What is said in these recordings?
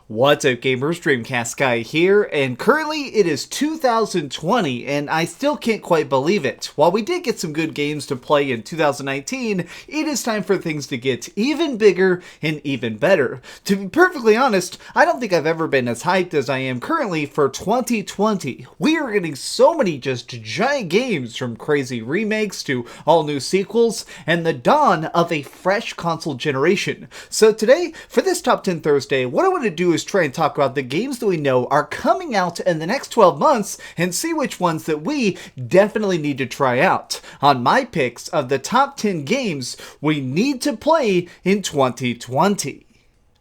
What's up gamers, Dreamcastguy here, and currently it is 2020 and I still can't quite believe it. While we did get some good games to play in 2019, it is time for things to get even bigger and even better. To be perfectly honest, I don't think I've ever been as hyped as I am currently for 2020. We are getting so many just giant games, from crazy remakes to all new sequels, and the dawn of a fresh console generation. So today, for this Top 10 Thursday, what I want to do is try and talk about the games that we know are coming out in the next 12 months and see which ones that we definitely need to try out on my picks of the top 10 games we need to play in 2020.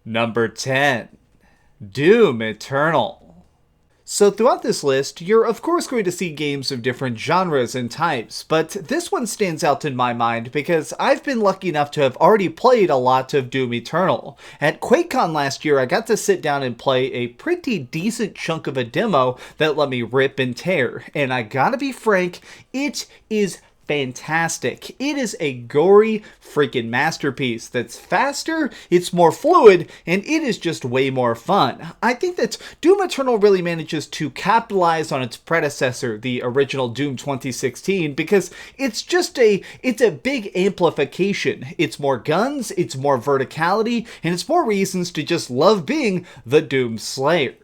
Number 10. Doom Eternal. So throughout this list, you're of course going to see games of different genres and types, but this one stands out in my mind because I've been lucky enough to have already played a lot of Doom Eternal. At QuakeCon last year, I got to sit down and play a pretty decent chunk of a demo that let me rip and tear, and I gotta be frank, it is fantastic. It is a gory freaking masterpiece that's faster, it's more fluid, and it is just way more fun. I think that Doom Eternal really manages to capitalize on its predecessor, the original Doom 2016, because it's a big amplification. It's more guns, it's more verticality, and it's more reasons to just love being the Doom Slayer.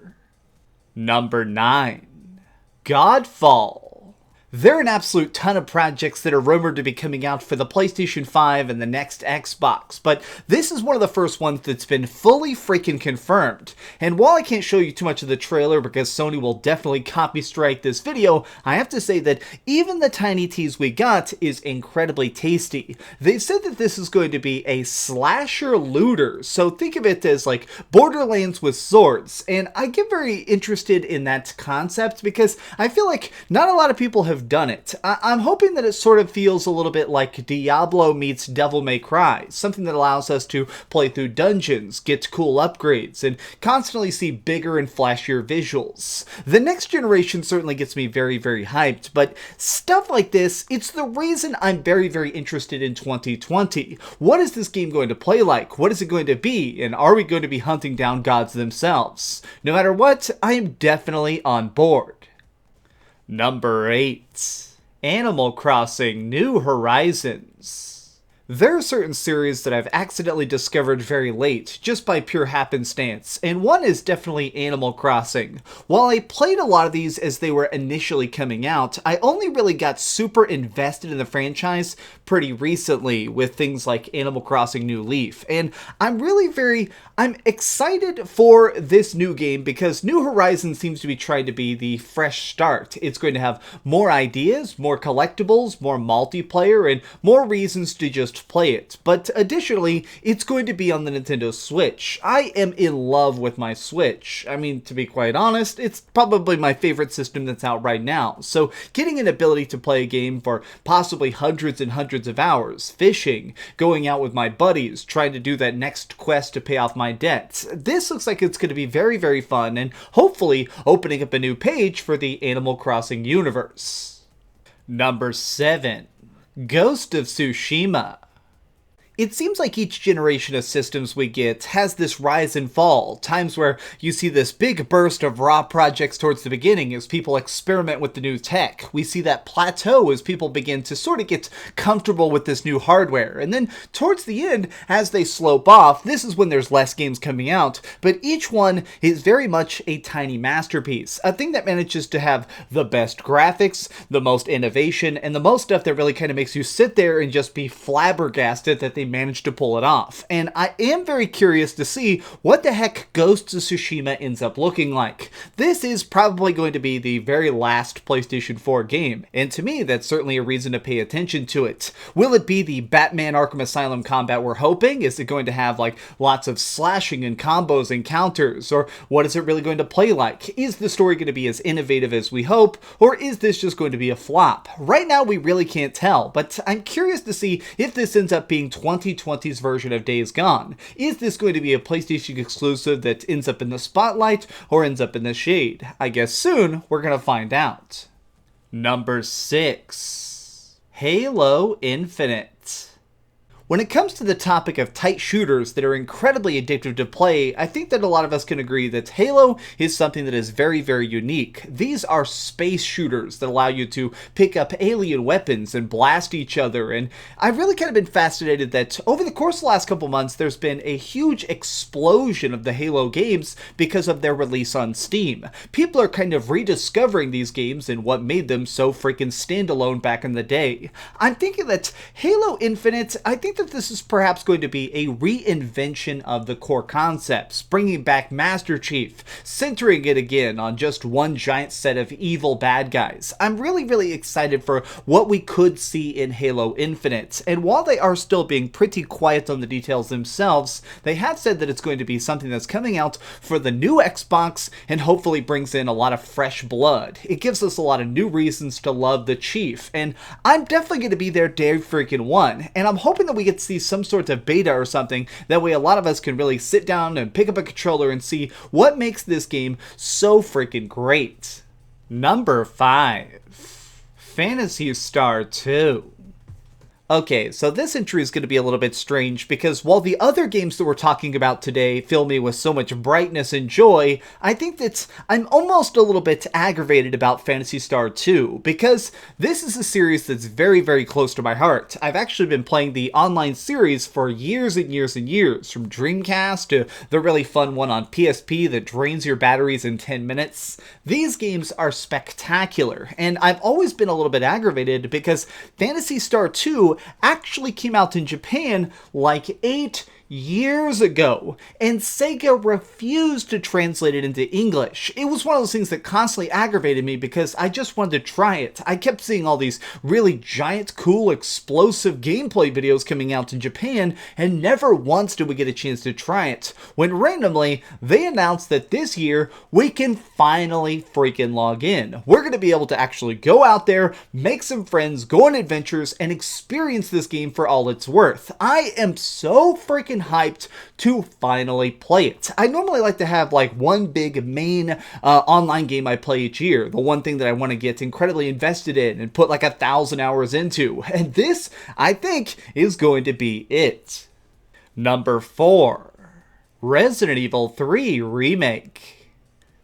Number 9. Godfall. There are an absolute ton of projects that are rumored to be coming out for the PlayStation 5 and the next Xbox, but this is one of the first ones that's been fully freaking confirmed. And while I can't show you too much of the trailer because Sony will definitely copy strike this video, I have to say that even the tiny tease we got is incredibly tasty. They've said that this is going to be a slasher looter, so think of it as like Borderlands with swords, and I get very interested in that concept because I feel like not a lot of people have done it. I'm hoping that it sort of feels a little bit like Diablo meets Devil May Cry, something that allows us to play through dungeons, get cool upgrades, and constantly see bigger and flashier visuals. The next generation certainly gets me very, very hyped, but stuff like this, it's the reason I'm very, very interested in 2020. What is this game going to play like? What is it going to be? And are we going to be hunting down gods themselves? No matter what, I am definitely on board. Number 8. Animal Crossing New Horizons. There are certain series that I've accidentally discovered very late, just by pure happenstance, and one is definitely Animal Crossing. While I played a lot of these as they were initially coming out, I only really got super invested in the franchise pretty recently with things like Animal Crossing New Leaf, and I'm excited for this new game because New Horizons seems to be trying to be the fresh start. It's going to have more ideas, more collectibles, more multiplayer, and more reasons to just play it. But additionally, it's going to be on the Nintendo Switch. I am in love with my Switch. I mean, to be quite honest, it's probably my favorite system that's out right now. So getting an ability to play a game for possibly hundreds and hundreds of hours, fishing, going out with my buddies, trying to do that next quest to pay off my debts. This looks like it's going to be very, very fun and hopefully opening up a new page for the Animal Crossing universe. Number 7. Ghost of Tsushima. It seems like each generation of systems we get has this rise and fall, times where you see this big burst of raw projects towards the beginning as people experiment with the new tech. We see that plateau as people begin to sort of get comfortable with this new hardware, and then towards the end, as they slope off, this is when there's less games coming out, but each one is very much a tiny masterpiece, a thing that manages to have the best graphics, the most innovation, and the most stuff that really kind of makes you sit there and just be flabbergasted that they managed to pull it off. And I am very curious to see what the heck Ghost of Tsushima ends up looking like. This is probably going to be the very last PlayStation 4 game, and to me that's certainly a reason to pay attention to it. Will it be the Batman Arkham Asylum combat we're hoping? Is it going to have like lots of slashing and combos and counters? Or what is it really going to play like? Is the story going to be as innovative as we hope? Or is this just going to be a flop? Right now we really can't tell, but I'm curious to see if this ends up being 2020's version of Days Gone. Is this going to be a PlayStation exclusive that ends up in the spotlight or ends up in the shade? I guess soon we're going to find out. Number 6. Halo Infinite. When it comes to the topic of tight shooters that are incredibly addictive to play, I think that a lot of us can agree that Halo is something that is very, very unique. These are space shooters that allow you to pick up alien weapons and blast each other, and I've really kind of been fascinated that over the course of the last couple months, there's been a huge explosion of the Halo games because of their release on Steam. People are kind of rediscovering these games and what made them so freaking standalone back in the day. I'm thinking that Halo Infinite, I think that this is perhaps going to be a reinvention of the core concepts, bringing back Master Chief, centering it again on just one giant set of evil bad guys. I'm really excited for what we could see in Halo Infinite, and while they are still being pretty quiet on the details themselves, they have said that it's going to be something that's coming out for the new Xbox and hopefully brings in a lot of fresh blood. It gives us a lot of new reasons to love the Chief, and I'm definitely going to be there day freaking one, and I'm hoping that we get to see some sort of beta or something. That way a lot of us can really sit down and pick up a controller and see what makes this game so freaking great. Number 5. Phantasy Star 2. Okay, so this entry is going to be a little bit strange because while the other games that we're talking about today fill me with so much brightness and joy, I think that I'm almost a little bit aggravated about Phantasy Star 2 because this is a series that's very close to my heart. I've actually been playing the online series for years and years and years, from Dreamcast to the really fun one on PSP that drains your batteries in 10 minutes. These games are spectacular, and I've always been a little bit aggravated because Phantasy Star 2 actually came out in Japan like 8 years ago, and Sega refused to translate it into English. It was one of those things that constantly aggravated me because I just wanted to try it. I kept seeing all these really giant, cool, explosive gameplay videos coming out in Japan, and never once did we get a chance to try it, when randomly they announced that this year we can finally freaking log in. We're going to be able to actually go out there, make some friends, go on adventures, and experience this game for all it's worth. I am so freaking hyped to finally play it. I normally like to have like one big main online game I play each year, the one thing that I want to get incredibly invested in and put like 1,000 hours into, and this, I think, is going to be it. Number 4. Resident Evil 3 Remake.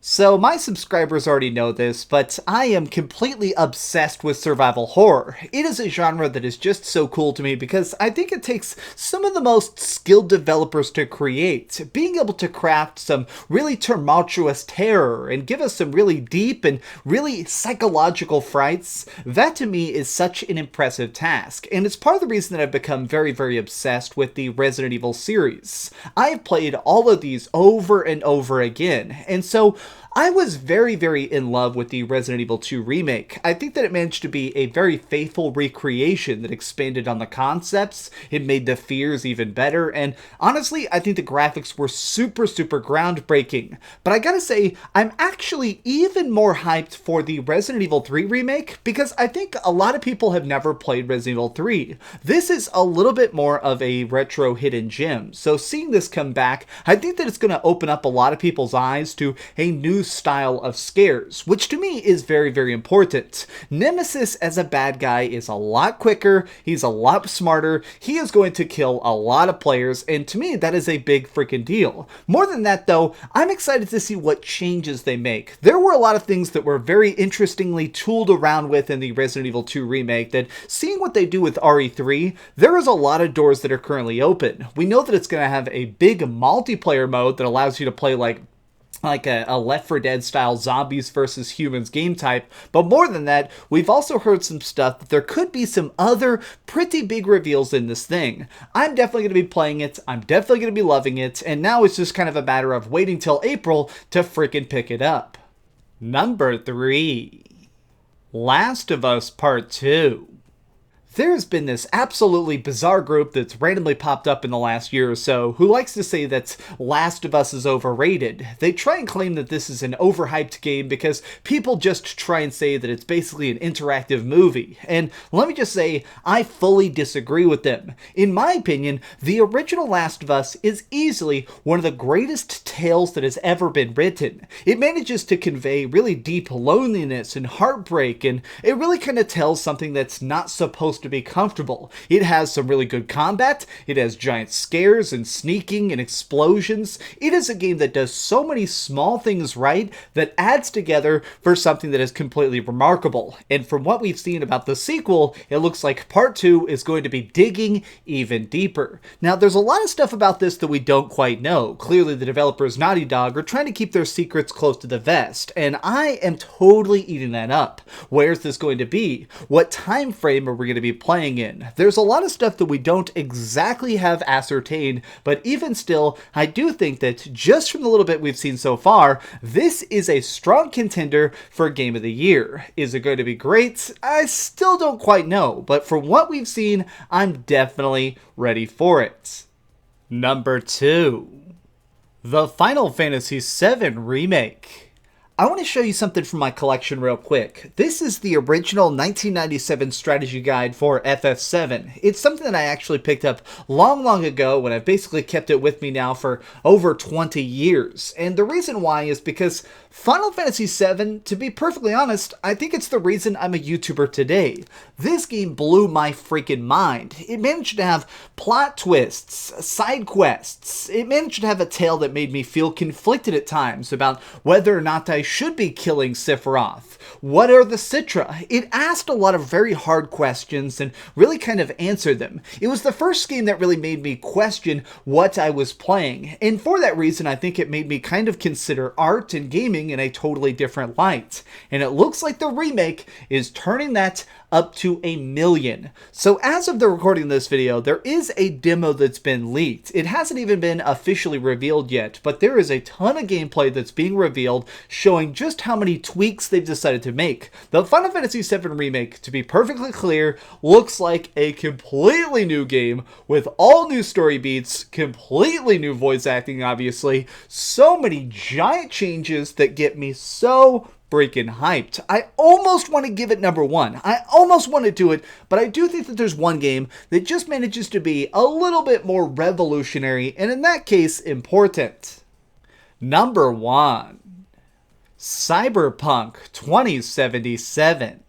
So my subscribers already know this, but I am completely obsessed with survival horror. It is a genre that is just so cool to me because I think it takes some of the most skilled developers to create. Being able to craft some really tumultuous terror and give us some really deep and really psychological frights, that to me is such an impressive task. And it's part of the reason that I've become very obsessed with the Resident Evil series. I've played all of these over and over again, and so I was very in love with the Resident Evil 2 remake. I think that it managed to be a very faithful recreation that expanded on the concepts. It made the fears even better, and honestly, I think the graphics were super groundbreaking. But I gotta say, I'm actually even more hyped for the Resident Evil 3 remake because I think a lot of people have never played Resident Evil 3. This is a little bit more of a retro hidden gem, so seeing this come back, I think that it's going to open up a lot of people's eyes to a new style of scares, which to me is very important. Nemesis as a bad guy is a lot quicker, he's a lot smarter, he is going to kill a lot of players, and to me that is a big freaking deal. More than that though, I'm excited to see what changes they make. There were a lot of things that were very interestingly tooled around with in the Resident Evil 2 remake that, seeing what they do with RE3, there is a lot of doors that are currently open. We know that it's going to have a big multiplayer mode that allows you to play like a Left 4 Dead style zombies versus humans game type, but more than that, we've also heard some stuff that there could be some other pretty big reveals in this thing. I'm definitely going to be playing it, I'm definitely going to be loving it, and now it's just kind of a matter of waiting till April to freaking pick it up. Number 3. Last of Us Part 2. There's been this absolutely bizarre group that's randomly popped up in the last year or so who likes to say that Last of Us is overrated. They try and claim that this is an overhyped game because people just try and say that it's basically an interactive movie. And let me just say, I fully disagree with them. In my opinion, the original Last of Us is easily one of the greatest tales that has ever been written. It manages to convey really deep loneliness and heartbreak, and it really kind of tells something that's not supposed to be comfortable. It has some really good combat, it has giant scares and sneaking and explosions. It is a game that does so many small things right that adds together for something that is completely remarkable. And from what we've seen about the sequel, it looks like part 2 is going to be digging even deeper. Now, there's a lot of stuff about this that we don't quite know. Clearly, the developers Naughty Dog are trying to keep their secrets close to the vest, and I am totally eating that up. Where's this going to be? What time frame are we going to be playing in? There's a lot of stuff that we don't exactly have ascertained, but even still, I do think that just from the little bit we've seen so far, this is a strong contender for Game of the Year. Is it going to be great? I still don't quite know, but from what we've seen, I'm definitely ready for it. Number 2. The Final Fantasy VII Remake. I want to show you something from my collection real quick. This is the original 1997 strategy guide for FF7. It's something that I actually picked up long ago when I've basically kept it with me now for over 20 years. And the reason why is because Final Fantasy VII, to be perfectly honest, I think it's the reason I'm a YouTuber today. This game blew my freaking mind. It managed to have plot twists, side quests. It managed to have a tale that made me feel conflicted at times about whether or not I should be killing Sephiroth. What are the Citra? It asked a lot of very hard questions and really kind of answered them. It was the first game that really made me question what I was playing. And for that reason, I think it made me kind of consider art and gaming in a totally different light. And it looks like the remake is turning that up to 1 million. So as of the recording of this video, there is a demo that's been leaked. It hasn't even been officially revealed yet, but there is a ton of gameplay that's being revealed showing just how many tweaks they've decided to make. The Final Fantasy VII Remake, to be perfectly clear, looks like a completely new game with all new story beats, completely new voice acting obviously, so many giant changes that get me so freaking hyped. I almost want to give it number 1. I almost want to do it, but I do think that there's one game that just manages to be a little bit more revolutionary, and in that case, important. Number 1. Cyberpunk 2077.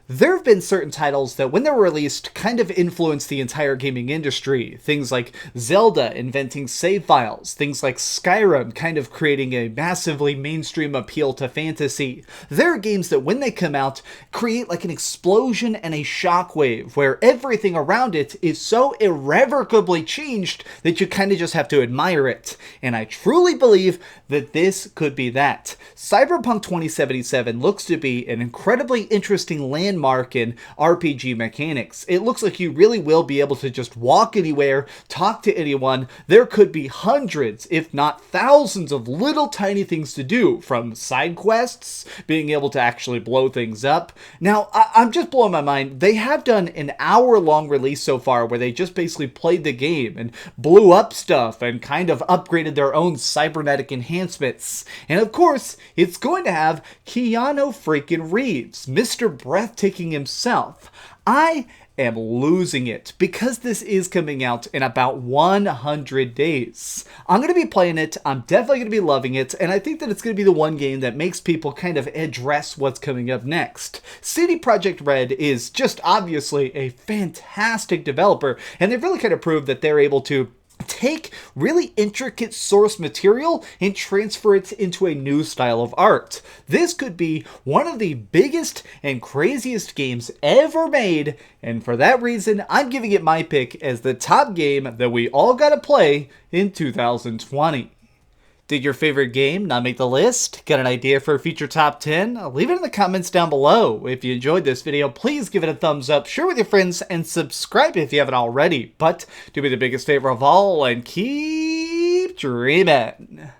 There have been certain titles that when they were released kind of influenced the entire gaming industry. Things like Zelda inventing save files, things like Skyrim kind of creating a massively mainstream appeal to fantasy. There are games that when they come out create like an explosion and a shockwave where everything around it is so irrevocably changed that you kind of just have to admire it. And I truly believe that this could be that. Cyberpunk 2077 looks to be an incredibly interesting landmark in RPG mechanics. It looks like you really will be able to just walk anywhere, talk to anyone. There could be hundreds, if not thousands of little tiny things to do, from side quests, being able to actually blow things up. Now, I'm just blowing my mind. They have done an hour-long release so far where they just basically played the game and blew up stuff and kind of upgraded their own cybernetic enhancements. And of course, it's going to have Keanu freaking Reeves, Mr. Breathtaking himself. I am losing it because this is coming out in about 100 days. I'm going to be playing it, I'm definitely going to be loving it, and I think that it's going to be the one game that makes people kind of address what's coming up next. CD Projekt Red is just obviously a fantastic developer, and they've really kind of proved that they're able to take really intricate source material and transfer it into a new style of art. This could be one of the biggest and craziest games ever made, and for that reason, I'm giving it my pick as the top game that we all gotta play in 2020. Did your favorite game not make the list? Got an idea for a future top 10? Leave it in the comments down below. If you enjoyed this video, please give it a thumbs up, share with your friends, and subscribe if you haven't already. But do me the biggest favor of all and keep dreaming.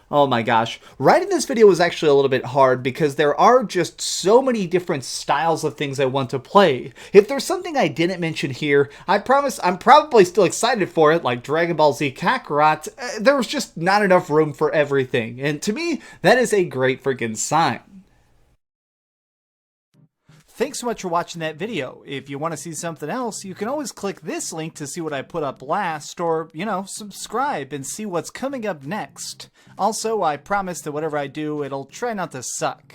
Oh my gosh. Writing this video was actually a little bit hard because there are just so many different styles of things I want to play. If there's something I didn't mention here, I promise I'm probably still excited for it, like Dragon Ball Z Kakarot. There was just not enough room for everything, and to me, that is a great freaking sign. Thanks so much for watching that video. If you want to see something else, you can always click this link to see what I put up last, or, subscribe and see what's coming up next. Also, I promise that whatever I do, it'll try not to suck.